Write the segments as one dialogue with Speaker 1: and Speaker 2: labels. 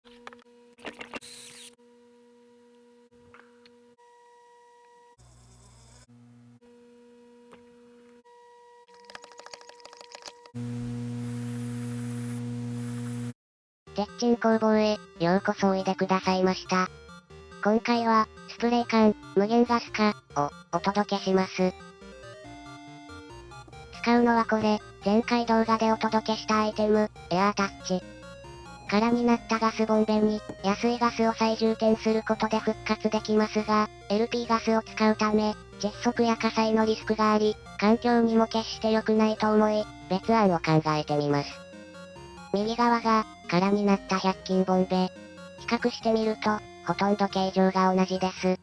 Speaker 1: 鉄鎮工房へようこそおいでくださいました。今回は、スプレー缶、無限ガス化をお届けします。使うのはこれ、前回動画でお届けしたアイテム、エアータッチ。空になったガスボンベに、安いガスを再充填することで復活できますが、LP ガスを使うため、窒息や火災のリスクがあり、環境にも決して良くないと思い、別案を考えてみます。右側が、空になった100均ボンベ。比較してみると、ほとんど形状が同じです。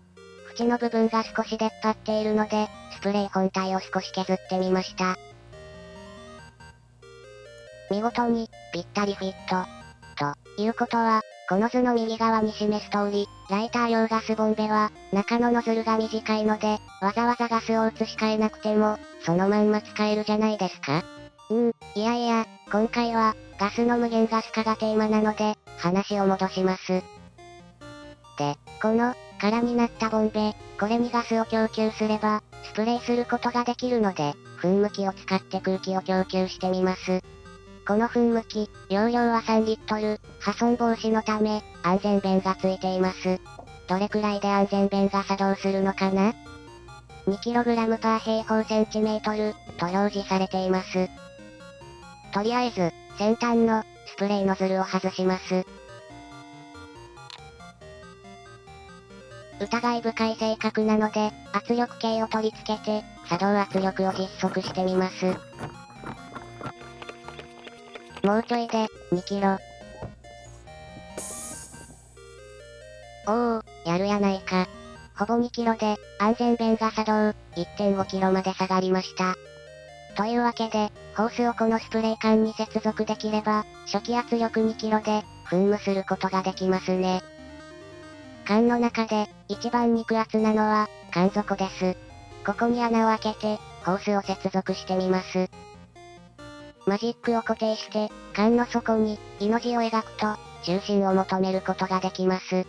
Speaker 1: 縁の部分が少し出っ張っているので、スプレー本体を少し削ってみました。見事に、ぴったりフィット。ということは、この図の右側に示す通り、ライター用ガスボンベは、中のノズルが短いので、わざわざガスを移し替えなくても、そのまんま使えるじゃないですか？いやいや、今回は、ガスの無限ガス化がテーマなので、話を戻します。で、この、空になったボンベ、これにガスを供給すれば、スプレーすることができるので、噴霧器を使って空気を供給してみます。この噴霧器、容量は3リットル、破損防止のため、安全弁がついています。どれくらいで安全弁が作動するのかな？ 2kg パー平方センチメートル、と表示されています。とりあえず、先端の、スプレーノズルを外します。疑い深い性格なので、圧力計を取り付けて、作動圧力を実測してみます。もうちょいで、2キロ。おお、やるやないか。ほぼ2キロで、安全弁が作動、1.5 キロまで下がりました。というわけで、ホースをこのスプレー缶に接続できれば、初期圧力2キロで、噴霧することができますね。缶の中で、一番肉厚なのは、缶底です。ここに穴を開けて、ホースを接続してみます。マジックを固定して、缶の底に、イの字を描くと、中心を求めることができます。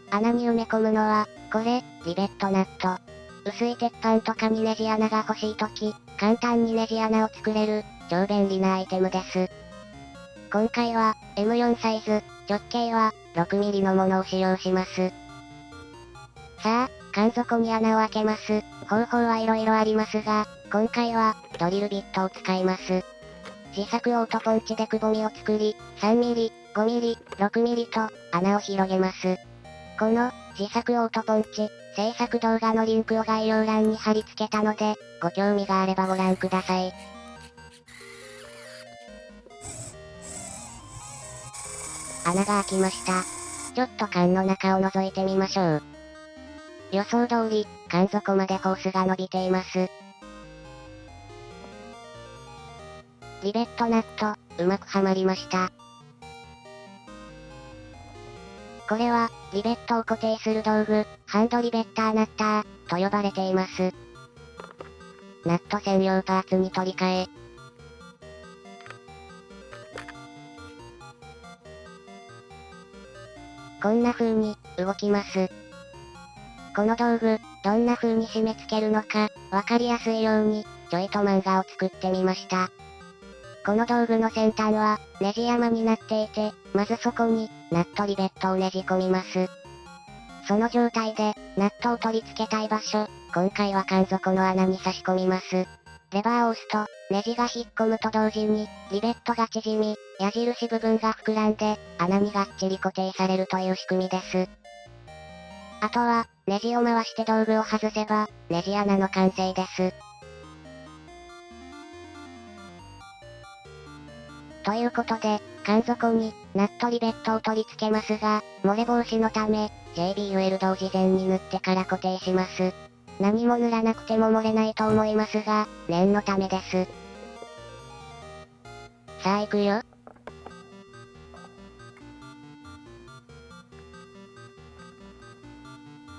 Speaker 1: 穴に埋め込むのは、これ、リベットナット。薄い鉄板とかにネジ穴が欲しいとき、簡単にネジ穴を作れる、超便利なアイテムです。今回は、M4 サイズ、直径は、6mm のものを使用します。さあ、缶底に穴を開けます。方法はいろいろありますが、今回は、ドリルビットを使います。自作オートポンチでくぼみを作り、3mm、5mm、6mm と、穴を広げます。この、自作オートポンチ、制作動画のリンクを概要欄に貼り付けたので、ご興味があればご覧ください。穴が開きました。ちょっと缶の中を覗いてみましょう。予想通り、缶底までホースが伸びています。リベットナット、うまくはまりました。これは、リベットを固定する道具、ハンドリベッターナッター、と呼ばれています。ナット専用パーツに取り替え。こんな風に、動きます。この道具、どんな風に締め付けるのか、わかりやすいように、ちょいと漫画を作ってみました。この道具の先端は、ネジ山になっていて、まずそこに、ナットリベットをねじ込みます。その状態で、ナットを取り付けたい場所、今回は缶底の穴に差し込みます。レバーを押すと、ネジが引っ込むと同時に、リベットが縮み、矢印部分が膨らんで、穴にがっちり固定されるという仕組みです。あとは、ネジを回して道具を外せば、ネジ穴の完成です。ということで、缶底に、ナットリベットを取り付けますが、漏れ防止のため、JB ウェルドを事前に塗ってから固定します。何も塗らなくても漏れないと思いますが、念のためです。さあ行くよ。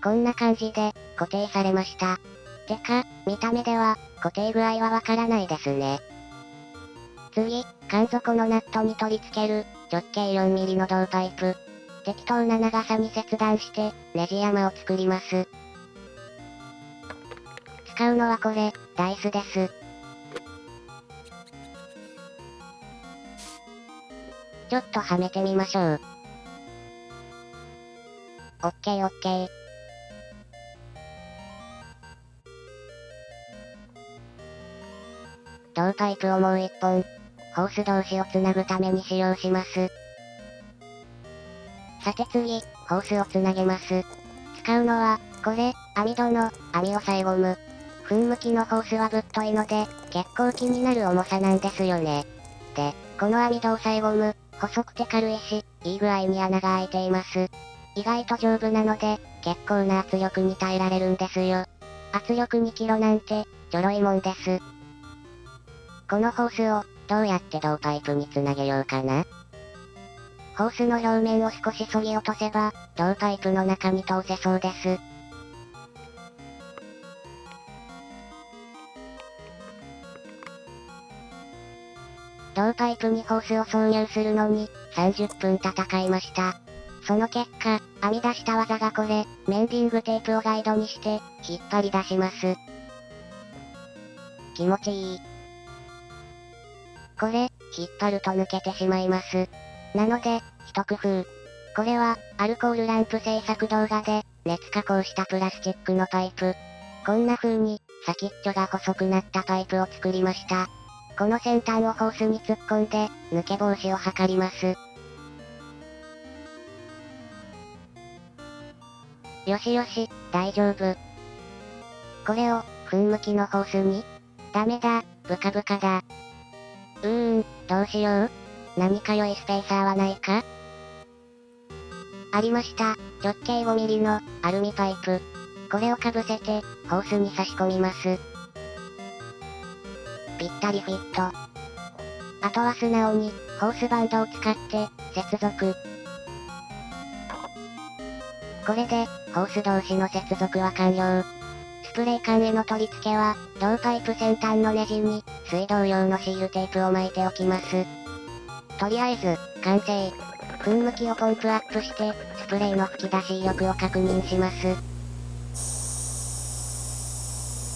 Speaker 1: こんな感じで、固定されました。てか、見た目では、固定具合はわからないですね。次、缶底のナットに取り付ける、直径 4mm の銅パイプ。適当な長さに切断して、ネジ山を作ります。使うのはこれ、ダイスです。ちょっとはめてみましょう。オッケーオッケー。銅パイプをもう一本、ホース同士をつなぐために使用します。さて次、ホースをつなげます。使うのは、これ、網戸の、網押さえゴム。噴向きのホースはぶっといので、結構気になる重さなんですよね。で、この網戸押さえゴム、細くて軽いし、いい具合に穴が開いています。意外と丈夫なので、結構な圧力に耐えられるんですよ。圧力2キロなんて、ちょろいもんです。このホースを、どうやって銅パイプにつなげようかな。ホースの表面を少し削ぎ落とせば、銅パイプの中に通せそうです。銅パイプにホースを挿入するのに、30分戦いました。その結果、編み出した技がこれ、メンディングテープをガイドにして、引っ張り出します。気持ちいい。これ、引っ張ると抜けてしまいます。なので、一工夫。これは、アルコールランプ製作動画で、熱加工したプラスチックのパイプ。こんな風に、先っちょが細くなったパイプを作りました。この先端をホースに突っ込んで、抜け防止を図ります。よしよし、大丈夫。これを、噴向きのホースに？ダメだ、ブカブカだ。どうしよう？何か良いスペーサーはないか？ありました。直径 5mm の、アルミパイプ。これをかぶせて、ホースに差し込みます。ぴったりフィット。あとは素直に、ホースバンドを使って、接続。これで、ホース同士の接続は完了。スプレー缶への取り付けは、銅パイプ先端のネジに、水道用のシールテープを巻いておきます。とりあえず、完成。噴向きをポンプアップして、スプレーの吹き出し威力を確認します。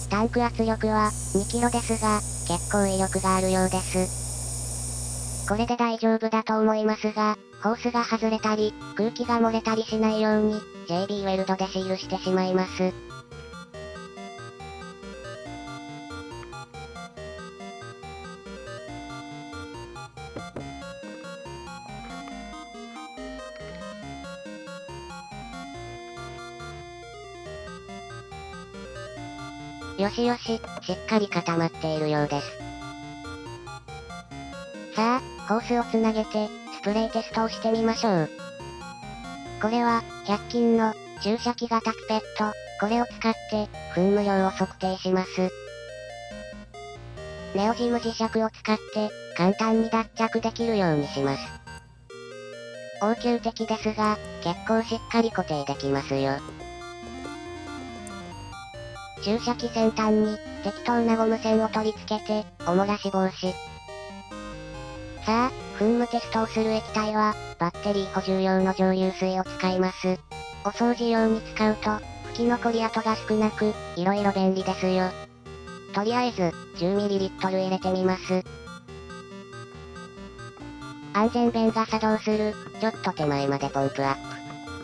Speaker 1: タンク圧力は、2キロですが、結構威力があるようです。これで大丈夫だと思いますが、ホースが外れたり、空気が漏れたりしないように、JB ウェルドでシールしてしまいます。よしよし、しっかり固まっているようです。さあ、ホースをつなげて、スプレーテストをしてみましょう。これは、100均の、注射器型ピペット。これを使って、噴霧量を測定します。ネオジム磁石を使って、簡単に脱着できるようにします。応急的ですが、結構しっかり固定できますよ。注射器先端に、適当なゴム線を取り付けて、お漏らし防止。さあ、噴霧テストをする液体は、バッテリー補充用の蒸留水を使います。お掃除用に使うと、吹き残り跡が少なく、いろいろ便利ですよ。とりあえず、10ml 入れてみます。安全弁が作動する、ちょっと手前までポンプアッ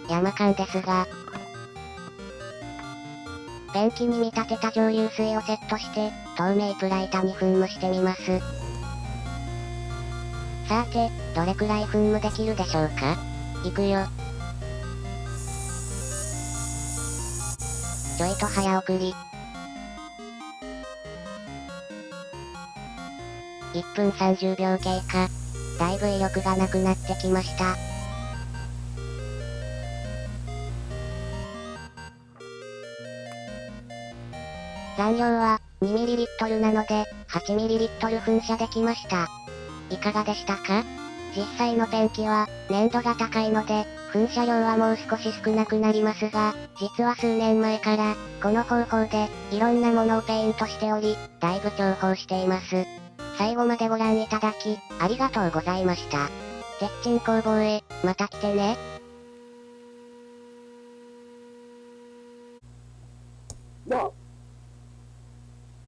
Speaker 1: プ。山間ですが、ペンキに見立てた蒸留水をセットして、透明プラ板に噴霧してみます。さて、どれくらい噴霧できるでしょうか？いくよ。ちょいと早送り。1分30秒経過。だいぶ威力がなくなってきました。残量は 2ml なので 8ml 噴射できました。いかがでしたか？実際のペンキは粘度が高いので噴射量はもう少し少なくなりますが、実は数年前から、この方法で、いろんなものをペイントしており、だいぶ重宝しています。最後までご覧いただき、ありがとうございました。鉄鎮工房へ、また来てね。
Speaker 2: どう